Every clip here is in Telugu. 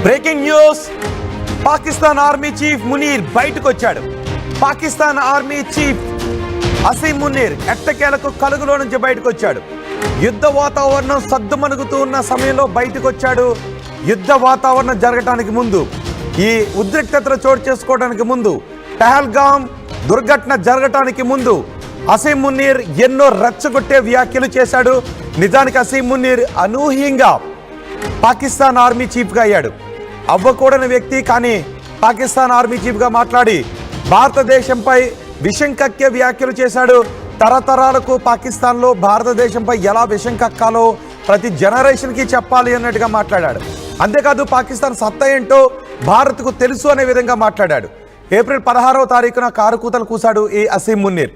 Breaking news, Pakistan army chief Munir బయటకు వచ్చాడు. పాకిస్తాన్ ఆర్మీ చీఫ్ అసీం మునీర్ ఎట్టకేలకు కలుగులో నుంచి బయటకు వచ్చాడు. యుద్ధ వాతావరణం సద్దుమణుగుతూ ఉన్న సమయంలో బయటకు వచ్చాడు. యుద్ధ వాతావరణం జరగటానికి ముందు, ఈ ఉద్రిక్తతలు చోటు చేసుకోవడానికి ముందు, పహల్గామ్ దుర్ఘటన జరగటానికి ముందు అసీం మునీర్ ఎన్నో రెచ్చగొట్టే వ్యాఖ్యలు చేశాడు. నిజానికి అసీం మునీర్ అనూహ్యంగా పాకిస్తాన్ ఆర్మీ చీఫ్గా అయ్యాడు. అవ్వకూడని వ్యక్తి, కానీ పాకిస్తాన్ ఆర్మీ చీఫ్గా మాట్లాడి భారతదేశంపై విషం కక్కే వ్యాఖ్యలు చేశాడు. తరతరాలకు పాకిస్తాన్లో భారతదేశంపై ఎలా విషం కక్కాలో ప్రతి జనరేషన్కి చెప్పాలి అన్నట్టుగా మాట్లాడాడు. అంతేకాదు పాకిస్తాన్ సత్తా ఏంటో భారత్కు తెలుసు అనే విధంగా మాట్లాడాడు. ఏప్రిల్ 16వ తారీఖున కారు కూతలు కూశాడు ఈ అసీం మునీర్.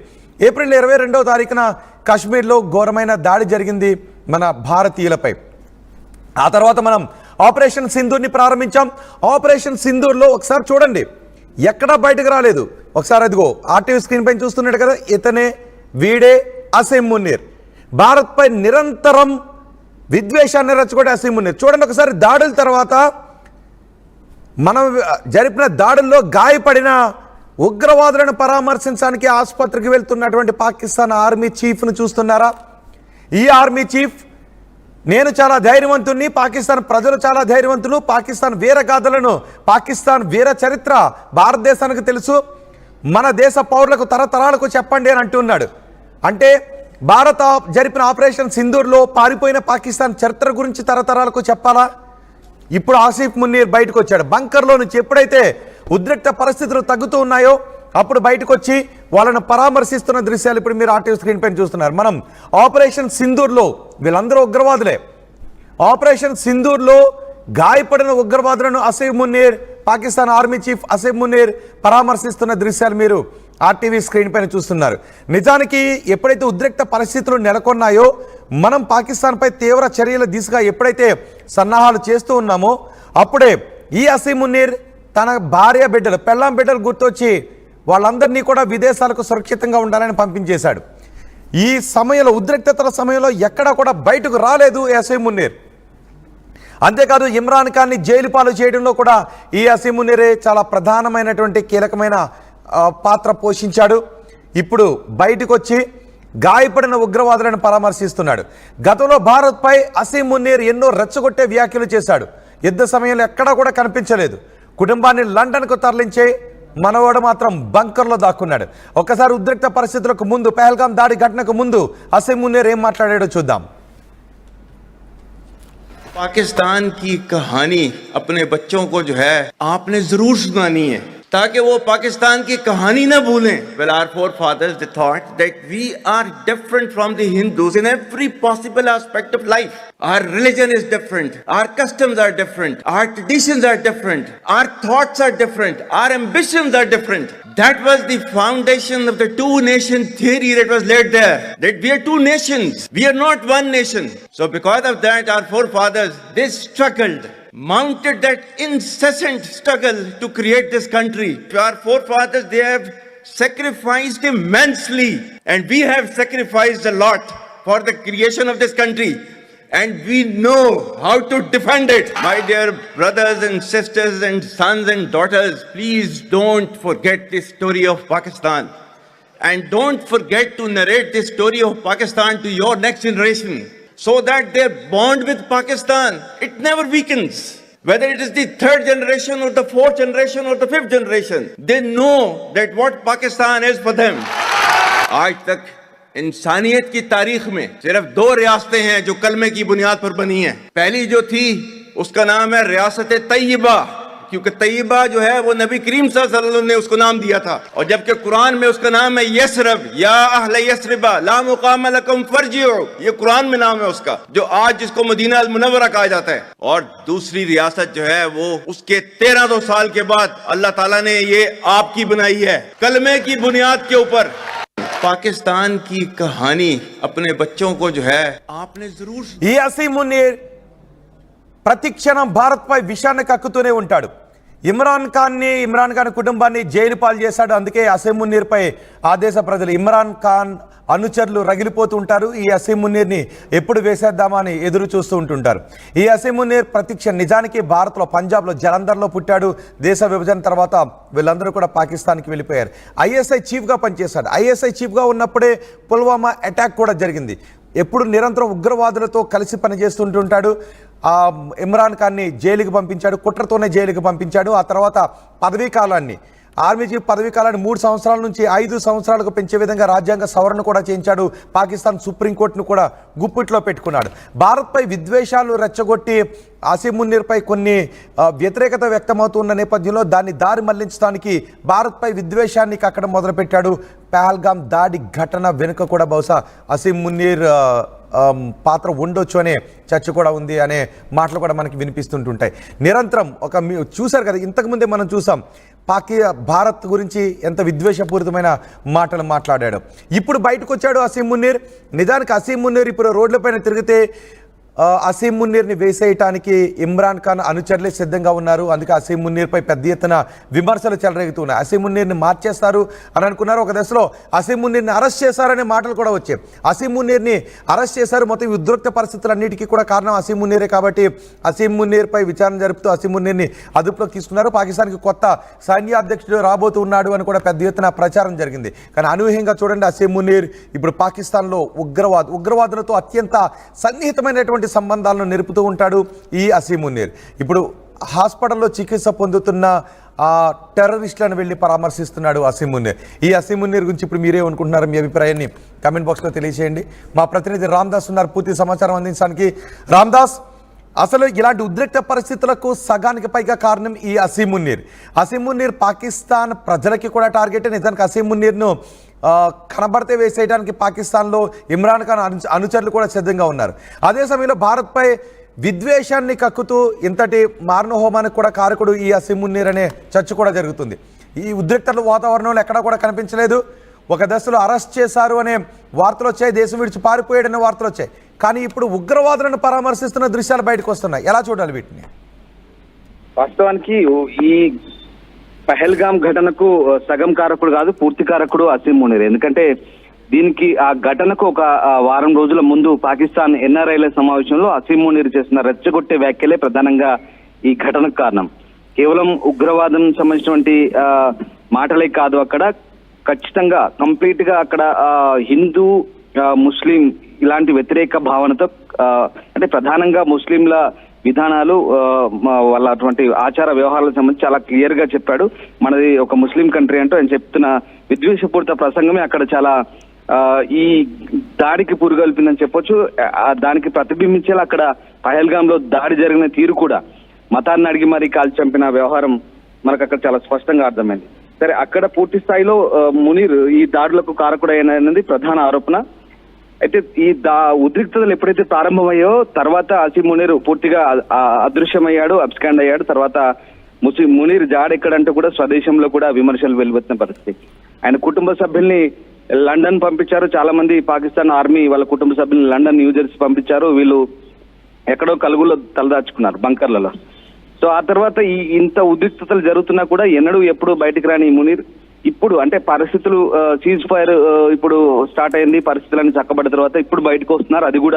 ఏప్రిల్ 22వ తారీఖున కాశ్మీర్లో ఘోరమైన దాడి జరిగింది మన భారతీయులపై. ఆ తర్వాత మనం ఆపరేషన్ సింధూర్ని ప్రారంభించాం. ఆపరేషన్ సింధూర్లో ఒకసారి చూడండి, ఎక్కడా బయటకు రాలేదు. ఒకసారి అదిగో ఆర్టీవీ స్క్రీన్ పైన చూస్తున్నాడు కదా, ఇతనే వీడే అసీం మునీర్. భారత్పై నిరంతరం విద్వేషాన్ని రెచ్చగొట్టే అసీం మునీర్. చూడండి ఒకసారి, దాడుల తర్వాత మనం జరిపిన దాడుల్లో గాయపడిన ఉగ్రవాదులను పరామర్శించడానికి ఆసుపత్రికి వెళ్తున్నటువంటి పాకిస్తాన్ ఆర్మీ చీఫ్ను చూస్తున్నారా? ఈ ఆర్మీ చీఫ్, నేను చాలా ధైర్యవంతుణ్ణి, పాకిస్తాన్ ప్రజలు చాలా ధైర్యవంతులు, పాకిస్తాన్ వీరగాథలను, పాకిస్తాన్ వీర చరిత్ర భారతదేశానికి తెలుసు, మన దేశ పౌరులకు తరతరాలకు చెప్పండి అని అంటున్నాడు. అంటే భారత జరిపిన ఆపరేషన్ సింధూర్లో పారిపోయిన పాకిస్తాన్ చరిత్ర గురించి తరతరాలకు చెప్పాలా? ఇప్పుడు ఆసిఫ్ మునీర్ బయటకు వచ్చాడు. బంకర్లో నుంచి ఎప్పుడైతే ఉద్రిక్త పరిస్థితులు తగ్గుతూ ఉన్నాయో అప్పుడు బయటకు వచ్చి వాళ్ళను పరామర్శిస్తున్న దృశ్యాలు ఇప్పుడు మీరు ఆర్టీవీ స్క్రీన్ పైన చూస్తున్నారు. మనం ఆపరేషన్ సింధూర్లో, వీళ్ళందరూ ఉగ్రవాదులే, ఆపరేషన్ సింధూర్లో గాయపడిన ఉగ్రవాదులను అసీం మునీర్, పాకిస్తాన్ ఆర్మీ చీఫ్ అసీం మునీర్ పరామర్శిస్తున్న దృశ్యాలు మీరు ఆర్టీవీ స్క్రీన్ పైన చూస్తున్నారు. నిజానికి ఎప్పుడైతే ఉద్రిక్త పరిస్థితులు నెలకొన్నాయో, మనం పాకిస్తాన్పై తీవ్ర చర్యల దిశగా ఎప్పుడైతే సన్నాహాలు చేస్తూ ఉన్నామో అప్పుడే ఈ అసీం మునీర్ తన భార్య బిడ్డలు, పెళ్ళాం బిడ్డలు గుర్తొచ్చి వాళ్ళందరినీ కూడా విదేశాలకు సురక్షితంగా ఉండాలని పంపించేశాడు. ఈ సమయంలో, ఉద్రిక్తతల సమయంలో ఎక్కడా కూడా బయటకు రాలేదు ఈ అసీం మునీర్. అంతేకాదు ఇమ్రాన్ ఖాన్ని జైలు పాలు చేయడంలో కూడా ఈ అసీం మునీరే చాలా ప్రధానమైనటువంటి కీలకమైన పాత్ర పోషించాడు. ఇప్పుడు బయటకు వచ్చి గాయపడిన ఉగ్రవాదులను పరామర్శిస్తున్నాడు. గతంలో భారత్పై అసీం మునీర్ ఎన్నో రెచ్చగొట్టే వ్యాఖ్యలు చేశాడు. యుద్ధ సమయంలో ఎక్కడా కూడా కనిపించలేదు. కుటుంబాన్ని లండన్కు తరలించే మనవాడు మాత్రం బంకర్లో దాక్కున్నాడు. ఒకసారి ఉద్రిక్త పరిస్థితులకు ముందు, పహల్గామ్ దాడి ఘటనకు ముందు అసీం మునీర్ ఏం మాట్లాడాడో చూద్దాం. पाकिस्तान की कहानी अपने बच्चों को जो है आपने जरूर सुनानी है, ताकि वो पाकिस्तान की कहानी ना भूलें. Well, our forefathers, they thought that we are different from the Hindus in every possible aspect of life. Our religion is different, our customs are different, our traditions are different, our thoughts are different, our ambitions are different. That was the foundation of the two nation theory that was laid there, that we are two nations, we are not one nation. So because of that, our forefathers, they struggled, mounted that incessant struggle to create this country. Our forefathers, they have sacrificed immensely, and we have sacrificed a lot for the creation of this country, and we know how to defend it. My dear brothers and sisters and sons and daughters, please don't forget the story of Pakistan, and don't forget to narrate the story of Pakistan to your next generation, so that their bond with Pakistan, it never weakens. Whether it is the third generation or the fourth generation or the fifth generation, they know that what Pakistan is for them. आज तक इंसानियत की तारीख में सिर्फ 2 रियासतें हैं जो कलमे की बुनियाद पर बनी हैं. पहली जो थी उसका नाम है रियासत तैयबा, क्योंकि तैयबा जो है वो नबी करीम सल्लल्लाहु अलैहि वसल्लम ने उसको नाम दिया था. और जबकि कुरान में उसका नाम है यसरब, या अहले यसरबा ला मुकाम लकुम फरजिउ, ये कुरान में नाम है उसका, जो आज जिसको मदीना अल मुनव्वरा कहा जाता है. और दूसरी रियासत जो है वो उसके 1300 साल के बाद अल्लाह ताला ने ये आपकी बनाई है, कलमे की बुनियाद के ऊपर. पाकिस्तान की कहानी अपने बच्चों को जो है आपने जरूर. ఈ అసీం మునీర్ ప్రతిక్షణం భారత్పై విషాన్ని కక్కుతూనే ఉంటాడు. ఇమ్రాన్ ఖాన్ కుటుంబాన్ని జైలు పాలు చేశాడు. అందుకే అసీం మున్నీర్పై ఆ దేశ ప్రజలు ఇమ్రాన్ ఖాన్ అనుచరులు రగిలిపోతూ ఉంటారు. ఈ అసీం మున్నీర్ని ఎప్పుడు వేసేద్దామా అని ఎదురు చూస్తూ ఉంటుంటారు. ఈ అసీం మున్నీర్ ప్రతీక్ష నిజానికి భారత్లో పంజాబ్లో జలంధర్లో పుట్టాడు. దేశ విభజన తర్వాత వీళ్ళందరూ కూడా పాకిస్తాన్కి వెళ్ళిపోయారు. ఐఎస్ఐ చీఫ్గా పనిచేశాడు. ఐఎస్ఐ చీఫ్గా ఉన్నప్పుడే పుల్వామా అటాక్ కూడా జరిగింది. ఎప్పుడు నిరంతరం ఉగ్రవాదులతో కలిసి పనిచేస్తుంటుంటాడు. ఇమ్రాన్ ఖాన్ని జైలుకి పంపించాడు, కుట్రతోనే జైలుకి పంపించాడు. ఆ తర్వాత ఆర్మీ చీఫ్ పదవీ కాలాన్ని 3 సంవత్సరాల నుంచి 5 సంవత్సరాలకు పెంచే విధంగా రాజ్యాంగ సవరణ కూడా చేయించాడు. పాకిస్తాన్ సుప్రీంకోర్టును కూడా గుప్పిట్లో పెట్టుకున్నాడు. భారత్పై విద్వేషాలు రెచ్చగొట్టి అసీం మున్నీర్పై కొన్ని వ్యతిరేకత వ్యక్తమవుతున్న నేపథ్యంలో దాన్ని దారి మళ్లించడానికి భారత్పై విద్వేషాన్ని కక్కడం మొదలుపెట్టాడు. పహల్గామ్ దాడి ఘటన వెనుక కూడా బహుశా అసీం మున్నీర్ పాత్ర ఉండొచ్చు అనే చర్చ కూడా ఉంది అనే మాటలు కూడా మనకి వినిపిస్తుంటుంటాయి. నిరంతరం చూశారు కదా, ఇంతకుముందే మనం చూసాం భారత్ గురించి ఎంత విద్వేషపూరితమైన మాటలు మాట్లాడాడు. ఇప్పుడు బయటకు వచ్చాడు అసీం మున్నీర్. నిజానికి అసీం మున్నీర్ ఇప్పుడు రోడ్లపైన తిరిగితే అసీం మున్నీర్ని వేసేయటానికి ఇమ్రాన్ ఖాన్ అనుచరులే సిద్ధంగా ఉన్నారు. అందుకే అసీం మున్నీర్పై పెద్ద ఎత్తున విమర్శలు చెలరేగుతున్నాయి. అసీం మున్నీర్ని మార్చేస్తారు అని అనుకున్నారు. ఒక దశలో అసీం మున్నీర్ని అరెస్ట్ చేశారనే మాటలు కూడా వచ్చాయి. అసీం మున్నీర్ని అరెస్ట్ చేశారు. మొత్తం ఉద్రిక్త పరిస్థితులన్నిటికీ కూడా కారణం అసీం మున్నీరే కాబట్టి అసీం మున్నీర్పై విచారణ జరుపుతూ అసీం మున్నీర్ని అదుపులోకి తీసుకున్నారు. పాకిస్తాన్కి కొత్త సైన్యాధ్యక్షుడు రాబోతున్నాడు అని కూడా పెద్ద ఎత్తున ప్రచారం జరిగింది. కానీ అనూహ్యంగా చూడండి, అసీం మున్నీర్ ఇప్పుడు పాకిస్తాన్లో ఉగ్రవాదులతో అత్యంత సన్నిహితమైనటువంటి సంబంధాలను నిలుపుతూ ఉంటాడు ఈ అసీం మున్నీర్. ఇప్పుడు హాస్పిటల్లో చికిత్స పొందుతున్న టెర్రరిస్టులను వెళ్ళి పరామర్శిస్తున్నాడు అసీం మున్నీర్. ఈ అసీం మున్నీర్ గురించి ఇప్పుడు మీరే అనుకుంటున్నారు? మీ అభిప్రాయాన్ని కామెంట్ బాక్స్లో తెలియజేయండి. మా ప్రతినిధి రామ్దాస్ ఉన్నారు పూర్తి సమాచారం అందించడానికి. రామ్దాస్, అసలు ఇలాంటి ఉద్రిక్త పరిస్థితులకు సగానికి పైగా కారణం ఈ అసీం మున్నీర్. అసీం మున్నీర్ పాకిస్తాన్ ప్రజలకి కూడా టార్గెట్. నిజానికి అసీం మున్నీర్ను కనబడితే వేసేయడానికి పాకిస్తాన్లో ఇమ్రాన్ ఖాన్ అనుచరులు కూడా సిద్ధంగా ఉన్నారు. అదే సమయంలో భారత్పై విద్వేషాన్ని కక్కుతూ ఇంతటి మారణహోమానికి కూడా కారకుడు ఈ అసీం మున్నీర్ అనే చర్చ కూడా జరుగుతుంది. ఈ ఉద్రిక్త వాతావరణంలో ఎక్కడా కూడా కనిపించలేదు. ఒక దశలో అరెస్ట్ చేశారు అనే వార్తలు వచ్చాయి, దేశం విడిచి పారిపోయాడనే వార్తలు వచ్చాయి. కానీ ఇప్పుడు ఉగ్రవాదులను పరామర్శిస్తున్న దృశ్యాలు బయటకు వస్తున్నాయి. ఎలా చూడాలి వీటిని? వాస్తవానికి ఈ పహల్గామ్ ఘటనకు సగం కారకుడు కాదు, పూర్తి కారకుడు అసీం మున్నీర్. ఎందుకంటే దీనికి ఆ ఘటనకు ఒక వారం రోజుల ముందు పాకిస్తాన్ ఎన్ఆర్ఐల సమావేశంలో అసీం మున్నీర్ చేసిన రెచ్చగొట్టే వ్యాఖ్యలే ప్రధానంగా ఈ ఘటనకు కారణం. కేవలం ఉగ్రవాదం సంబంధించినటువంటి మాటలే కాదు, అక్కడ ఖచ్చితంగా కంప్లీట్ గా అక్కడ హిందూ ముస్లిం ఇలాంటి వ్యతిరేక భావనతో, అంటే ప్రధానంగా ముస్లింల విధానాలు వాళ్ళ అటువంటి ఆచార వ్యవహారాలకు సంబంధించి చాలా క్లియర్ గా చెప్పాడు. మనది ఒక ముస్లిం కంట్రీ అంటూ ఆయన చెప్తున్న విద్వేషపూరిత ప్రసంగమే అక్కడ చాలా ఈ దాడికి పురుగొల్పిందని చెప్పొచ్చు. దానికి ప్రతిబింబించేలా అక్కడ పహల్గామ్ లో దాడి జరిగిన తీరు కూడా, మతాన్ని అడిగి మరీ కాల్చి చంపిన వ్యవహారం మనకు అక్కడ చాలా స్పష్టంగా అర్థమైంది. సరే, అక్కడ పూర్తి స్థాయిలో మునీర్ ఈ దాడులకు కారకుడైనది ప్రధాన ఆరోపణ. అయితే ఈ ఉద్రిక్తతలు ఎప్పుడైతే ప్రారంభమయ్యో తర్వాత అసీం మునీర్ పూర్తిగా అదృశ్యమయ్యాడు, అబ్స్కాండ్ అయ్యాడు. తర్వాత మునీర్ జాడెక్కడంటూ కూడా స్వదేశంలో కూడా విమర్శలు వెలువెత్తిన పరిస్థితి. ఆయన కుటుంబ సభ్యుల్ని లండన్ పంపించారు. చాలా మంది పాకిస్తాన్ ఆర్మీ వాళ్ళ కుటుంబ సభ్యుల్ని లండన్, న్యూజెర్సీ పంపించారు. వీళ్ళు ఎక్కడో కలుగులో తలదాచుకున్నారు బంకర్లలో. సో ఆ తర్వాత ఇంత ఉద్రిక్తతలు జరుగుతున్నా కూడా ఎప్పుడు బయటికి రాని మునీర్ ఇప్పుడు అంటే పరిస్థితులు సీజ్ ఫైర్ ఇప్పుడు స్టార్ట్ అయింది, పరిస్థితులన్నీ చక్కబడిన తర్వాత ఇప్పుడు బయటకు వస్తున్నారు. అది కూడా